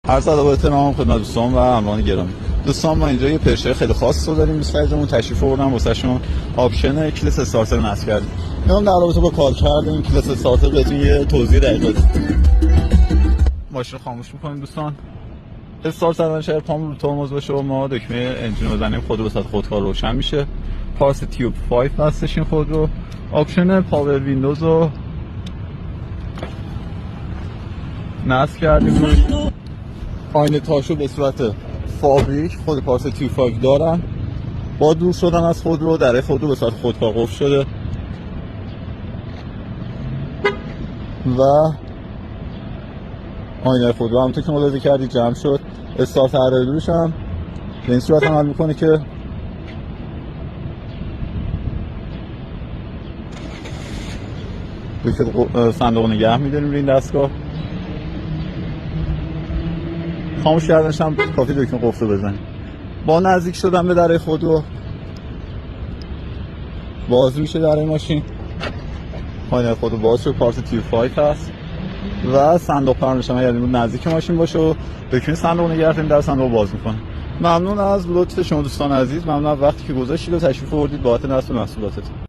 عرض ادب و احترام خدمت دوستان و همراهان گرامی. دوستان ما اینجا یه پرشه خیلی خاص رو داریم. دوست عزیزمون تشریف آوردن واسهشون آپشن کلس استارتر نصب کردیم. میام در رابطه با کار کردن کلس استارتر بهتون یه توضیح دقیق بدم. ماشین خاموش می‌کنیم دوستان. استارتر منشأ پام رو ترمز باشه و ما دکمه انجین رو بزنیم خودرو به صورت خودکار روشن میشه. پارس تیوب 5 هستش این خودرو. آپشن پاور ویندوز رو نصب کردیم. آینه تاشو به صورت فابریک خود پارس تیوب 5 دارن. با دور شدن از خودرو در خودرو به صورت خودکار قفل شده و آینه خودرو همونطور که ملاحظه کردید جمع شد. استارت هرایدورش هم به این صورت عمل میکنه که صندوق نگه میداریم روی این دستگاه. خاموش کردنش هم کافی دکمه قفل رو بزنیم. با نزدیک شدن به در خودرو باز میشه در ماشین. آینه خودرو باز شد. پارس تیوب 5 هست و صندوق پرنش هم یعنی نزدیک ماشین باشه و دکمه صندوق نگه داریم در صندوق باز میکنه. ممنون از لطف شما دوستان عزیز. ممنون از وقتی که گذاشتید و تشریف آوردید بابت نصب محصولاتتون.